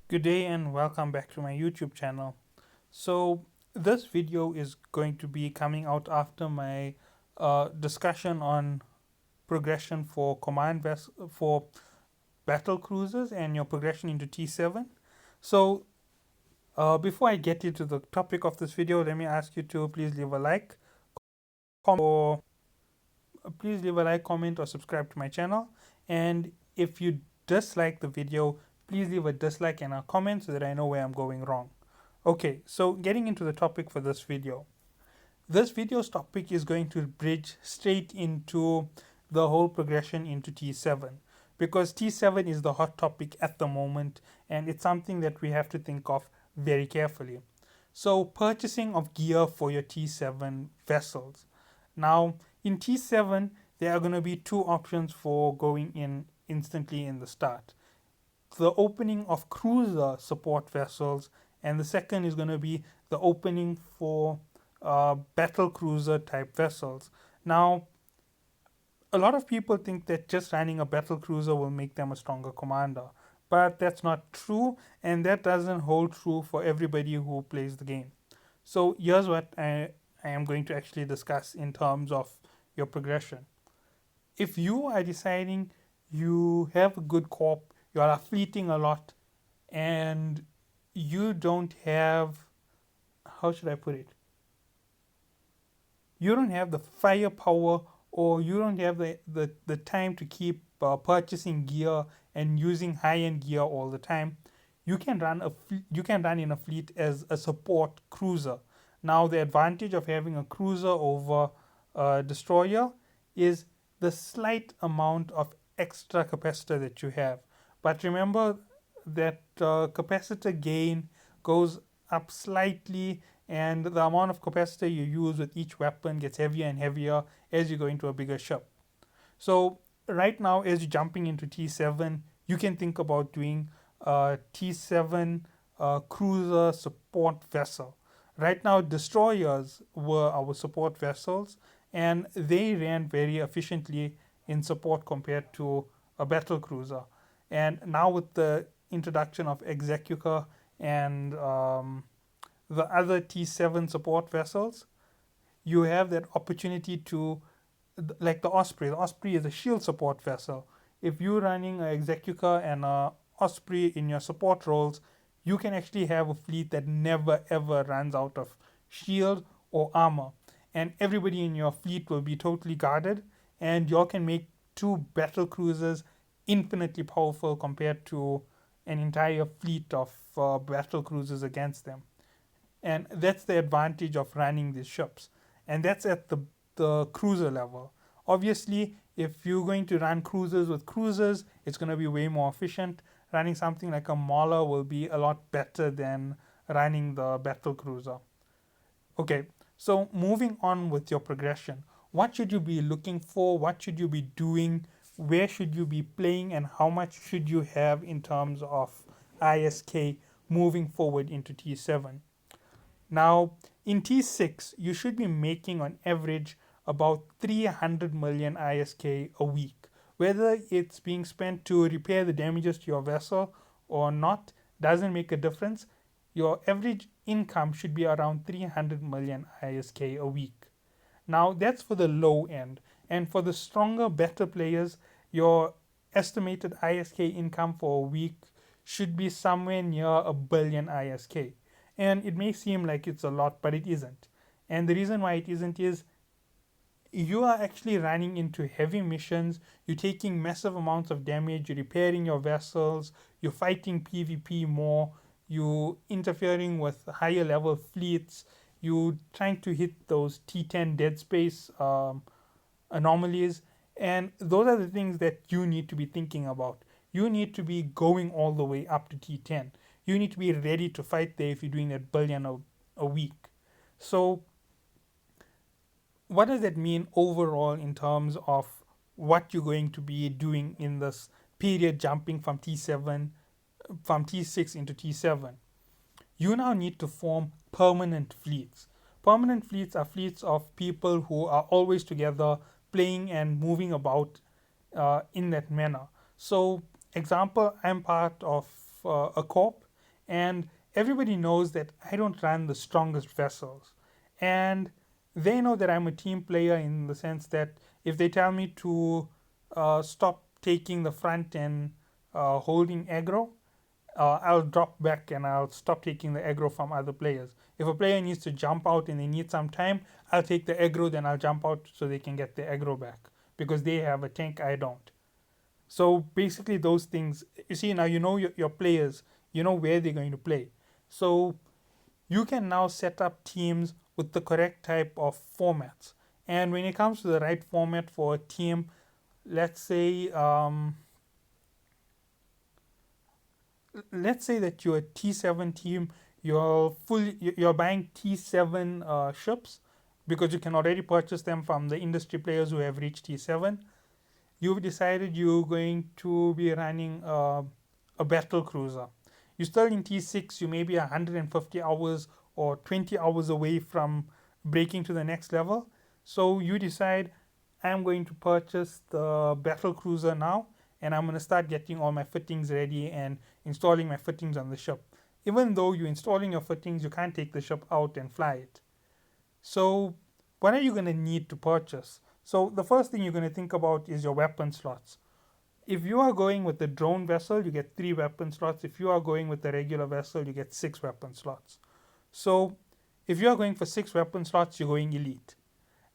Good day and welcome back to my YouTube channel. So this video is going to be coming out after my discussion on progression for for battle cruisers and your progression into T7. So before I get into the topic of this video, let me ask you to please leave a like, or please leave a like, comment, or subscribe to my channel. And if you dislike the video, please leave a dislike and a comment so that I know where I'm going wrong. Okay, so getting into the topic for this video. This video's topic is going to bridge straight into the whole progression into T7 because T7 is the hot topic at the moment and it's something that we have to think of very carefully. So, purchasing of gear for your T7 vessels. Now, in T7, there are going to be two options for going in instantly in the start: the opening of cruiser support vessels, and the second is going to be the opening for battle cruiser type vessels. Now, a lot of people think that just running a battle cruiser will make them a stronger commander, but that's not true, and that doesn't hold true for everybody who plays the game. So, here's what I am going to actually discuss in terms of your progression. If you are deciding you have a good corp, you are fleeting a lot, and you don't have, how should I put it? You don't have the firepower, or you don't have the time to keep purchasing gear and using high end gear all the time. You can run in a fleet as a support cruiser. Now the advantage of having a cruiser over a destroyer is the slight amount of extra capacitor that you have. But remember that capacitor gain goes up slightly, and the amount of capacitor you use with each weapon gets heavier and heavier as you go into a bigger ship. So right now, as you're jumping into T7, you can think about doing a T7 cruiser support vessel. Right now, destroyers were our support vessels, and they ran very efficiently in support compared to a battle cruiser. And now with the introduction of Executor and the other T7 support vessels, you have that opportunity to, like the Osprey. The Osprey is a shield support vessel. If you're running an Executor and a Osprey in your support roles, you can actually have a fleet that never ever runs out of shield or armor, and everybody in your fleet will be totally guarded, and y'all can make two battle cruisers infinitely powerful compared to an entire fleet of battle cruisers against them. And that's the advantage of running these ships, and that's at the cruiser level. Obviously, if you're going to run cruisers with cruisers, it's going to be way more efficient. Running something like a Mauler will be a lot better than running the battle cruiser. Okay, so moving on with your progression, what should you be looking for? What should you be doing? Where should you be playing? And how much should you have in terms of ISK moving forward into T7? Now, in T6, you should be making on average about 300 million ISK a week. Whether it's being spent to repair the damages to your vessel or not doesn't make a difference. Your average income should be around 300 million ISK a week. Now, that's for the low end. And for the stronger, better players, your estimated ISK income for a week should be somewhere near a billion ISK. And it may seem like it's a lot, but it isn't. And the reason why it isn't is you are actually running into heavy missions, you're taking massive amounts of damage, you're repairing your vessels, you're fighting PvP more, you're interfering with higher level fleets, you're trying to hit those T10 dead space anomalies, and those are the things that you need to be thinking about. You need to be going all the way up to T10. You need to be ready to fight there if you're doing that billion a week. So what does that mean overall in terms of what you're going to be doing in this period jumping from T6 into T7? You now need to form permanent fleets. Permanent fleets are fleets of people who are always together, playing and moving about in that manner. So, example, I'm part of a corp, And everybody knows that I don't run the strongest vessels. And they know that I'm a team player in the sense that if they tell me to stop taking the front and holding aggro, I'll drop back and I'll stop taking the aggro from other players. If a player needs to jump out and they need some time, I'll take the aggro, then I'll jump out so they can get the aggro back because they have a tank, I don't. So basically, those things, you see, now you know your players, you know where they're going to play. So you can now set up teams with the correct type of formats. And when it comes to the right format for a team, let's say that you're a T7 team, you're buying T7 ships because you can already purchase them from the industry players who have reached T7. You've decided you're going to be running a battle cruiser. You're still in T6, you may be 150 hours or 20 hours away from breaking to the next level. So you decide, I'm going to purchase the battle cruiser now, and I'm going to start getting all my fittings ready and installing my fittings on the ship. Even though you're installing your fittings, you can't take the ship out and fly it. So, what are you going to need to purchase? So, the first thing you're going to think about is your weapon slots. If you are going with the drone vessel, you get 3 weapon slots. If you are going with the regular vessel, you get 6 weapon slots. So, if you are going for 6 weapon slots, you're going elite.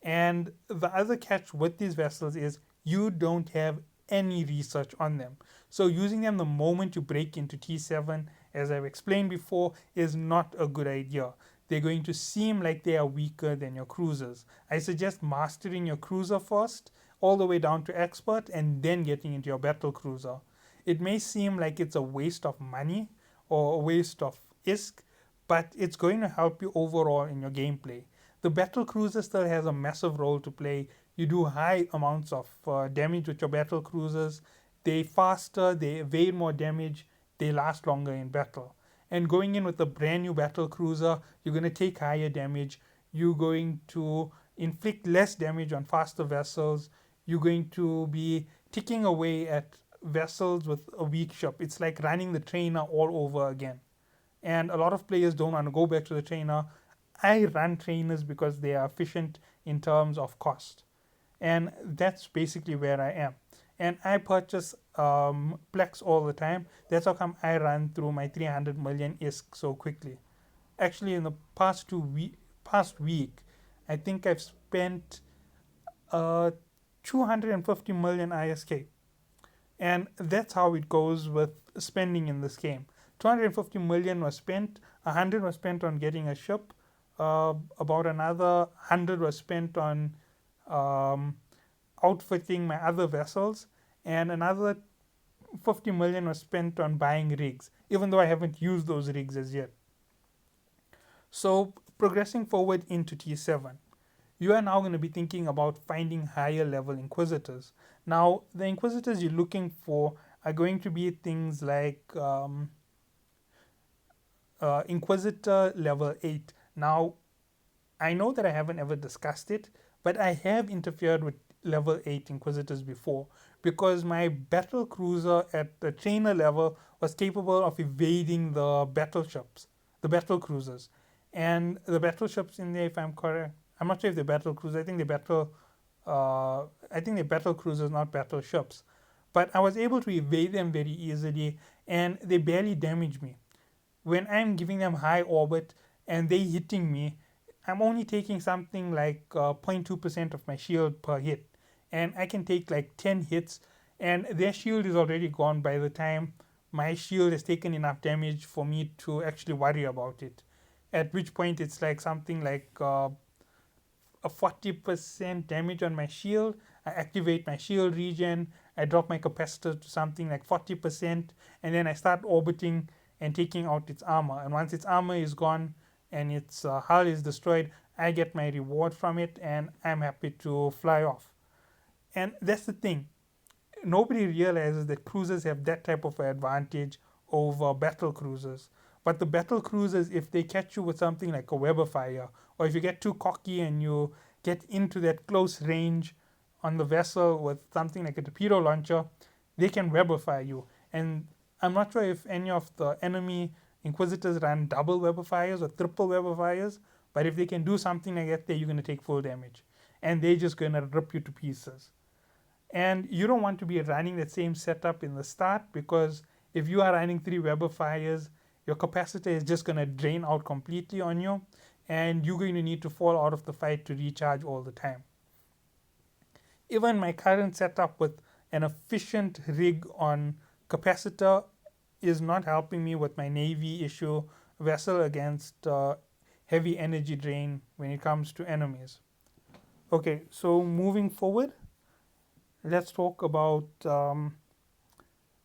And the other catch with these vessels is you don't have any research on them. So using them the moment you break into T7, as I've explained before, is not a good idea. They're going to seem like they are weaker than your cruisers. I suggest mastering your cruiser first, all the way down to expert, and then getting into your battle cruiser. It may seem like it's a waste of money or a waste of ISK, but it's going to help you overall in your gameplay. The battle cruiser still has a massive role to play. You do high amounts of damage with your battle cruisers. They faster, they evade more damage, they last longer in battle. And going in with a brand new battle cruiser, you're going to take higher damage. You're going to inflict less damage on faster vessels. You're going to be ticking away at vessels with a weak ship. It's like running the trainer all over again. And a lot of players don't want to go back to the trainer. I run trainers because they are efficient in terms of cost. And that's basically where I am. And I purchase Plex all the time. That's how come I run through my 300 million ISK so quickly. Actually, in the past week, I think I've spent 250 million ISK. And that's how it goes with spending in this game. 250 million was spent, 100 was spent on getting a ship, about another 100 was spent on um, outfitting my other vessels, and another 50 million was spent on buying rigs, even though I haven't used those rigs as yet. So, progressing forward into T7, you are now going to be thinking about finding higher level Inquisitors. Now, the Inquisitors you're looking for are going to be things like Inquisitor level 8. Now, I know that I haven't ever discussed it, but I have interfered with level 8 Inquisitors before because my battle cruiser at the trainer level was capable of evading the battleships, the battle cruisers. And the battleships in there, if I'm correct, I'm not sure if they're battle cruisers, I think they're battle cruisers, not battleships. But I was able to evade them very easily and they barely damage me. When I'm giving them high orbit and they hitting me, I'm only taking something like 0.2% of my shield per hit. And I can take like 10 hits, and their shield is already gone by the time my shield has taken enough damage for me to actually worry about it. At which point, it's like something like a 40% damage on my shield. I activate my shield regen, I drop my capacitor to something like 40%, and then I start orbiting and taking out its armor. And once its armor is gone and its hull is destroyed, I get my reward from it and I'm happy to fly off. And that's the thing. Nobody realizes that cruisers have that type of advantage over battle cruisers. But the battle cruisers, if they catch you with something like a web of fire, or if you get too cocky and you get into that close range on the vessel with something like a torpedo launcher, they can web of fire you. And I'm not sure if any of the enemy Inquisitors run double Web of Fires or triple Web of Fires, but if they can do something like that, there you're going to take full damage. And they're just going to rip you to pieces. And you don't want to be running that same setup in the start, because if you are running 3 Web of Fires, your capacitor is just going to drain out completely on you, and you're going to need to fall out of the fight to recharge all the time. Even my current setup with an efficient rig on capacitor is not helping me with my Navy issue vessel against heavy energy drain when it comes to enemies. Okay, so moving forward, let's talk about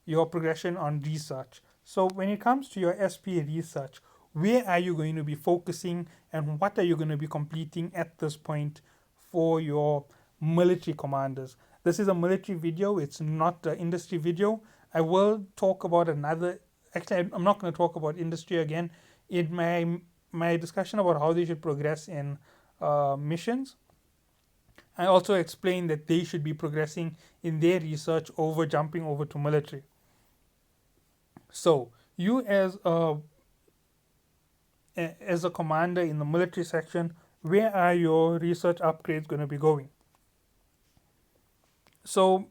your progression on research. So when it comes to your SP research, where are you going to be focusing and what are you going to be completing at this point for your military commanders? This is a military video, it's not an industry video. I will talk about another, actually I'm not going to talk about industry again in my discussion about how they should progress in missions. I also explained that they should be progressing in their research over jumping over to military. So you as a commander in the military section, where are your research upgrades going to be going? So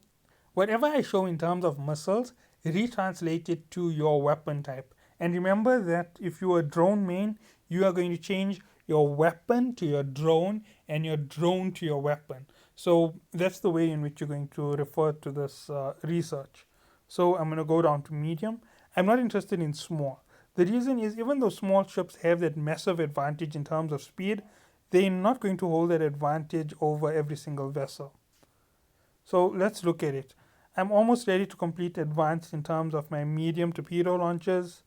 whatever I show in terms of missiles, retranslate it to your weapon type. And remember that if you are drone main, you are going to change your weapon to your drone and your drone to your weapon. So that's the way in which you're going to refer to this research. So I'm going to go down to medium. I'm not interested in small. The reason is, even though small ships have that massive advantage in terms of speed, they're not going to hold that advantage over every single vessel. So let's look at it. I'm almost ready to complete advanced in terms of my medium torpedo launchers.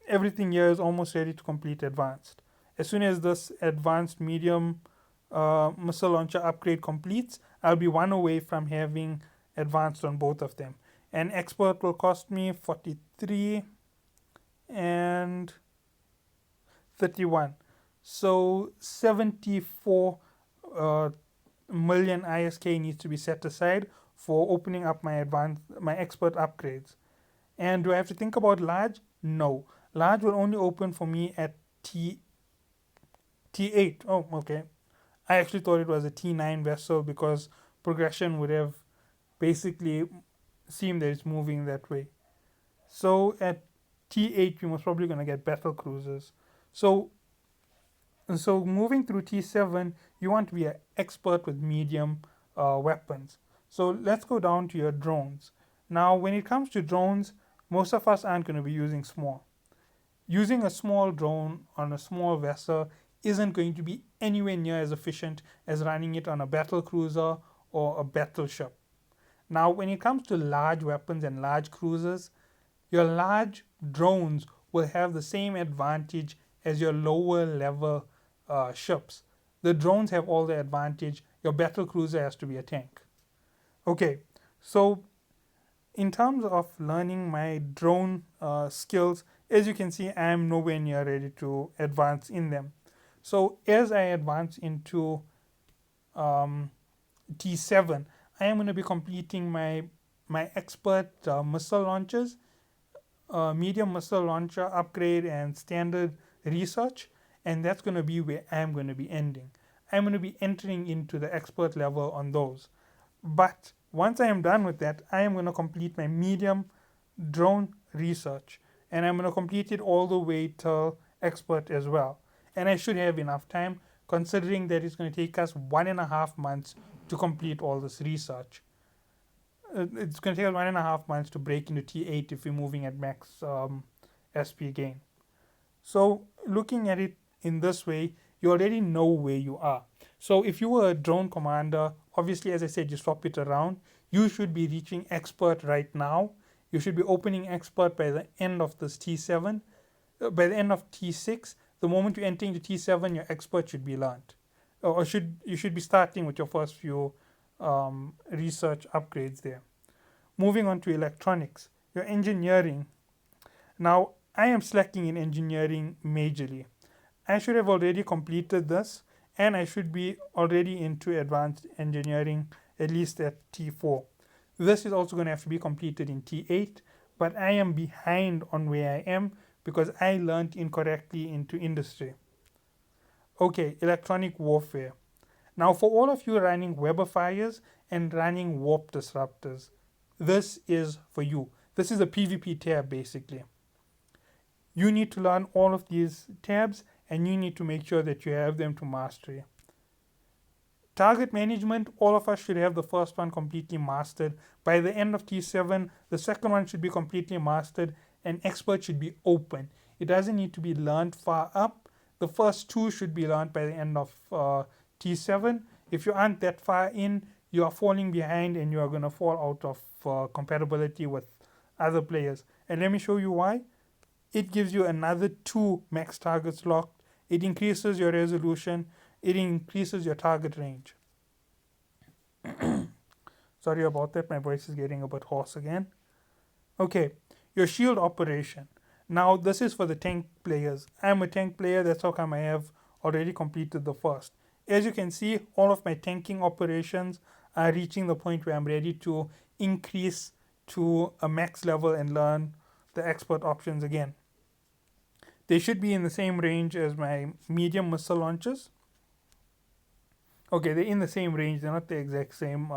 Everything here is almost ready to complete advanced. As soon as this advanced medium missile launcher upgrade completes, I'll be one away from having advanced on both of them. And expert will cost me 43 and 31. So 74 million ISK needs to be set aside for opening up my expert upgrades. And do I have to think about large? No. Large will only open for me at T8. Oh, okay. I actually thought it was a T9 vessel because progression would have basically seemed that it's moving that way. So at T8, you're most probably going to get battle cruisers. So moving through T7, you want to be an expert with medium weapons. So let's go down to your drones. Now, when it comes to drones, most of us aren't going to be using small. Using a small drone on a small vessel isn't going to be anywhere near as efficient as running it on a battle cruiser or a battleship. Now, when it comes to large weapons and large cruisers, your large drones will have the same advantage as your lower level ships. The drones have all the advantage. Your battle cruiser has to be a tank. Okay, so in terms of learning my drone skills, as you can see, I am nowhere near ready to advance in them. So as I advance into T7, I am going to be completing my expert missile launchers, medium missile launcher upgrade, and standard research, and that's going to be where I'm going to be ending. I'm going to be entering into the expert level on those. But once I am done with that, I am going to complete my medium drone research, and I'm going to complete it all the way till expert as well. And I should have enough time, considering that it's going to take us 1.5 months to complete all this research. It's going to take us 1.5 months to break into T8 if we're moving at max SP gain. So looking at it in this way, you already know where you are. So if you were a drone commander, obviously, as I said, you swap it around. You should be reaching expert right now. You should be opening expert by the end of this T7. By the end of T6, the moment you enter into T7, your expert should be learned. Or you should be starting with your first few research upgrades there. Moving on to electronics, your engineering. Now, I am slacking in engineering majorly. I should have already completed this, and I should be already into advanced engineering, at least at T4. This is also going to have to be completed in T8, but I am behind on where I am because I learned incorrectly into industry. Okay, electronic warfare. Now, for all of you running Webifiers and running Warp Disruptors, this is for you. This is a PvP tab basically. You need to learn all of these tabs and you need to make sure that you have them to mastery. Target management, all of us should have the first one completely mastered. By the end of T7, the second one should be completely mastered and expert should be open. It doesn't need to be learned far up. The first two should be learned by the end of T7. If you aren't that far in, you are falling behind and you are going to fall out of compatibility with other players. And let me show you why. It gives you another 2 max targets locked. It increases your resolution. It increases your target range. Sorry about that, my voice is getting a bit hoarse again. Okay, your shield operation. Now, this is for the tank players. I'm a tank player, that's how come I have already completed the first. As you can see, all of my tanking operations are reaching the point where I'm ready to increase to a max level and learn the expert options again. They should be in the same range as my medium missile launchers. Okay, they're in the same range, they're not the exact same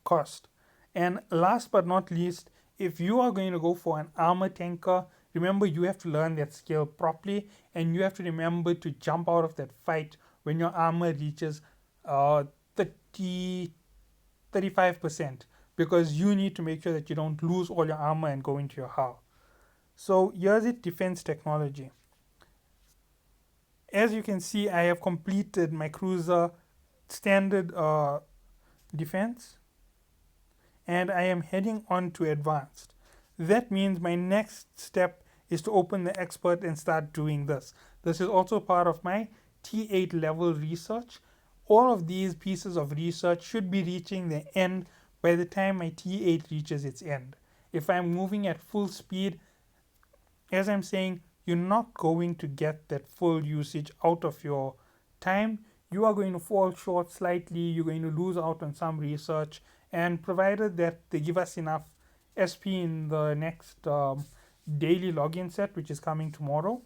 cost. And last but not least, if you are going to go for an armor tanker, remember you have to learn that skill properly and you have to remember to jump out of that fight when your armor reaches 35%, because you need to make sure that you don't lose all your armor and go into your hull. So here's it, defense technology. As you can see, I have completed my cruiser standard defense and I am heading on to advanced. That means my next step is to open the expert and start doing this. This is also part of my T8 level research. All of these pieces of research should be reaching the end by the time my T8 reaches its end. If I'm moving at full speed, as I'm saying, you're not going to get that full usage out of your time. You are going to fall short slightly, you're going to lose out on some research, and provided that they give us enough SP in the next daily login set, which is coming tomorrow.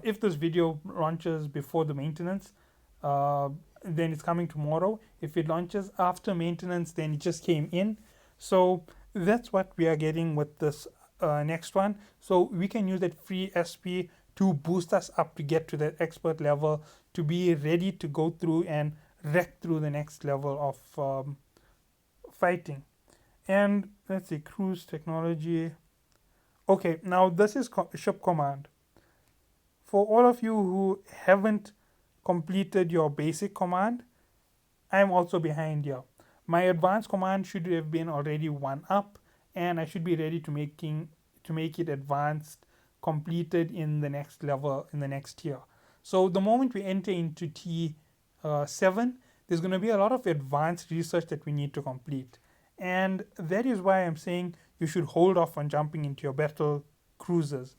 If this video launches before the maintenance, then it's coming tomorrow. If it launches after maintenance, then it just came in. So that's what we are getting with this next one. So we can use that free SP to boost us up to get to that expert level, to be ready to go through and wreck through the next level of fighting. And let's see, cruise technology. Okay, now this is ship command. For all of you who haven't completed your basic command, I'm also behind here. My advanced command should have been already 1 up, and I should be ready to make it advanced, completed in the next level, in the next tier. So the moment we enter into T7, there's going to be a lot of advanced research that we need to complete. And that is why I'm saying you should hold off on jumping into your battle cruisers.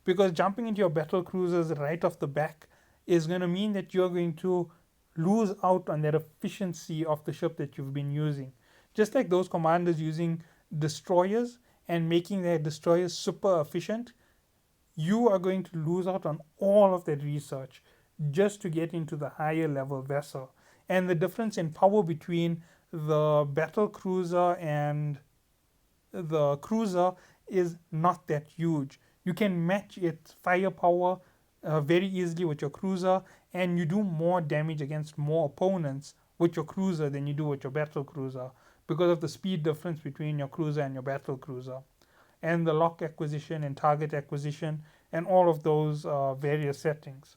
Because jumping into your battle cruisers right off the back is going to mean that you're going to lose out on that efficiency of the ship that you've been using. Just like those commanders using destroyers and making their destroyers super efficient, you are going to lose out on all of that research just to get into the higher level vessel. And the difference in power between the battle cruiser and the cruiser is not that huge. You can match its firepower very easily with your cruiser, and you do more damage against more opponents with your cruiser than you do with your battle cruiser, because of the speed difference between your cruiser and your battle cruiser, and the lock acquisition and target acquisition, and all of those various settings.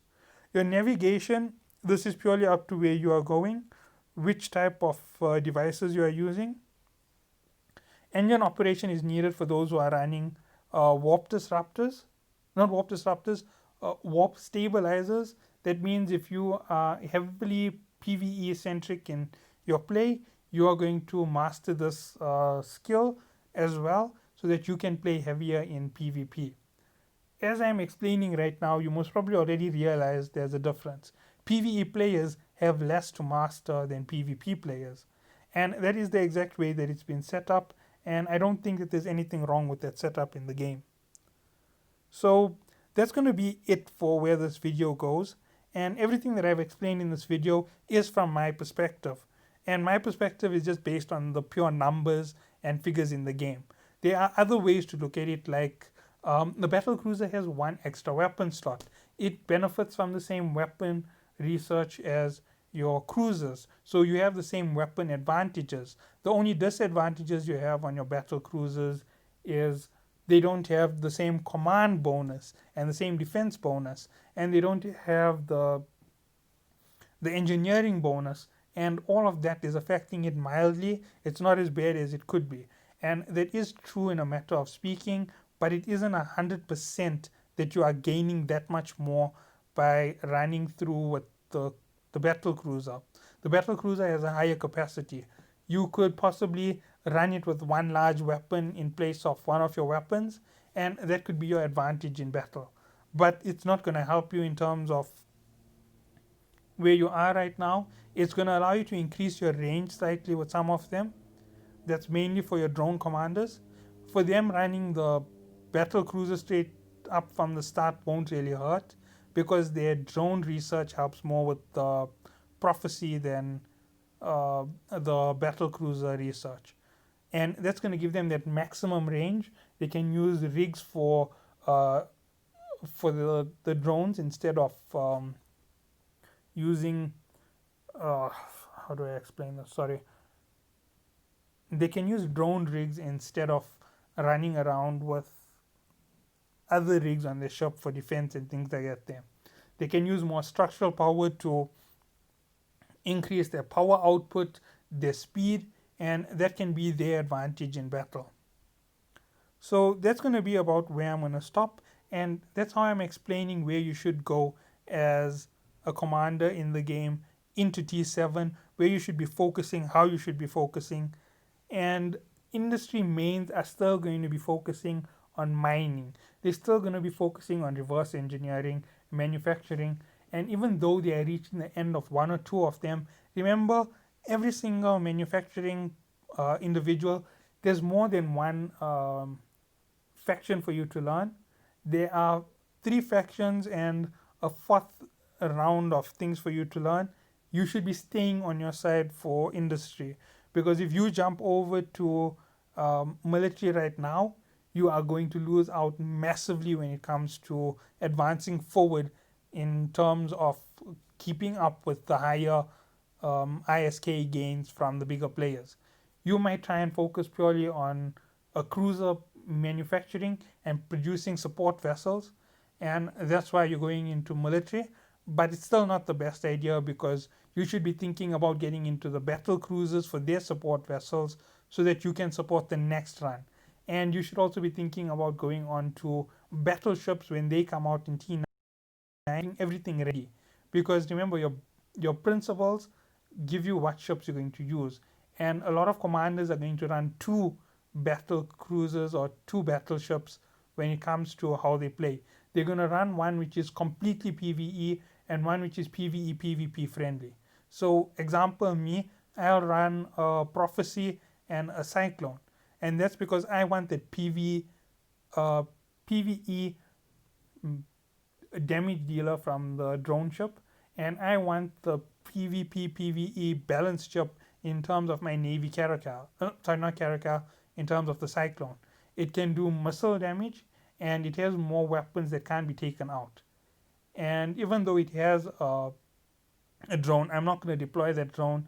Your navigation, this is purely up to where you are going, which type of devices you are using. Engine operation is needed for those who are running warp disruptors, not warp disruptors, warp stabilizers. That means if you are heavily PvE centric in your play, you are going to master this skill as well, so that you can play heavier in PvP. As I'm explaining right now, you most probably already realize there's a difference. PvE players have less to master than PvP players, and that is the exact way that it's been set up, and I don't think that there's anything wrong with that setup in the game. So that's going to be it for where this video goes. And everything that I've explained in this video is from my perspective. And my perspective is just based on the pure numbers and figures in the game. There are other ways to look at it, like the battle cruiser has one extra weapon slot. It benefits from the same weapon research as your cruisers, so you have the same weapon advantages. The only disadvantages you have on your battle cruisers is they don't have the same command bonus and the same defense bonus, and they don't have the engineering bonus, and all of that is affecting it mildly. It's not as bad as it could be, and that is true in a matter of speaking, but it isn't 100% that you are gaining that much more by running through with the battle cruiser. The battle cruiser has a higher capacity. You could possibly run it with one large weapon in place of one of your weapons, and that could be your advantage in battle. But it's not going to help you in terms of where you are right now. It's going to allow you to increase your range slightly with some of them. That's mainly for your drone commanders. For them, running the battle cruiser straight up from the start won't really hurt, because their drone research helps more with the prophecy than the battle cruiser research. And that's going to give them that maximum range. They can use rigs uh, for the drones instead of using uh, how do I explain this? Sorry, they can use drone rigs instead of running around with other rigs on the ship for defense and things like that. There, they can use more structural power to increase their power output, their speed, and that can be their advantage in battle. So that's going to be about where I'm going to stop, and that's how I'm explaining where you should go as a commander in the game into T7, where you should be focusing, how you should be focusing, and industry mains are still going to be focusing on mining. They're still going to be focusing on reverse engineering, manufacturing, and even though they are reaching the end of one or two of them, remember, every single manufacturing individual, there's more than one faction for you to learn. There are three factions and a fourth round of things for you to learn. You should be staying on your side for industry, because if you jump over to military right now, you are going to lose out massively when it comes to advancing forward in terms of keeping up with the higher ISK gains from the bigger players. You might try and focus purely on a cruiser manufacturing and producing support vessels, and that's why you're going into military. But it's still not the best idea, because you should be thinking about getting into the battle cruisers for their support vessels so that you can support the next run. And you should also be thinking about going on to battleships when they come out in T9, getting everything ready, because remember, your principles give you what ships you're going to use, and a lot of commanders are going to run two battle cruisers or two battleships when it comes to how they play. They're going to run one which is completely PvE and one which is PvE PvP friendly. So example, me, I'll run a prophecy and a cyclone, and that's because I want that PvE damage dealer from the drone ship, and I want the PvP PvE balanced ship in terms of my Navy Caracal. Sorry, not Caracal, in terms of the Cyclone. It can do missile damage, and it has more weapons that can't be taken out. And even though it has a drone, I'm not going to deploy that drone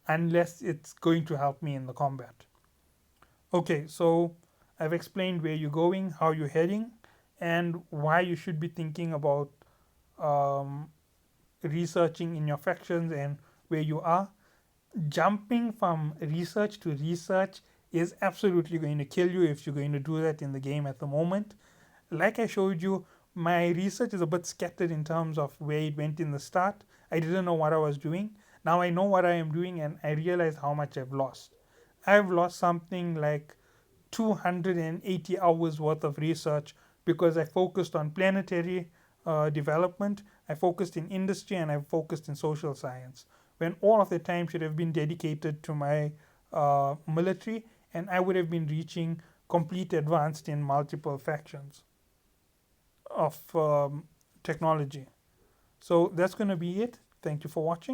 unless it's going to help me in the combat. Okay, so I've explained where you're going, how you're heading, and why you should be thinking about um, researching in your factions and where you are. Jumping from research to research is absolutely going to kill you if you're going to do that in the game at the moment. Like I showed you, my research is a bit scattered in terms of where it went in the start. I didn't know what I was doing. Now I know what I am doing, and I realize how much I've lost. I've lost something like 280 hours worth of research because I focused on planetary development, I focused in industry, and I focused in social science, when all of the time should have been dedicated to my military, and I would have been reaching complete advanced in multiple factions. of technology. So that's going to be it. Thank you for watching.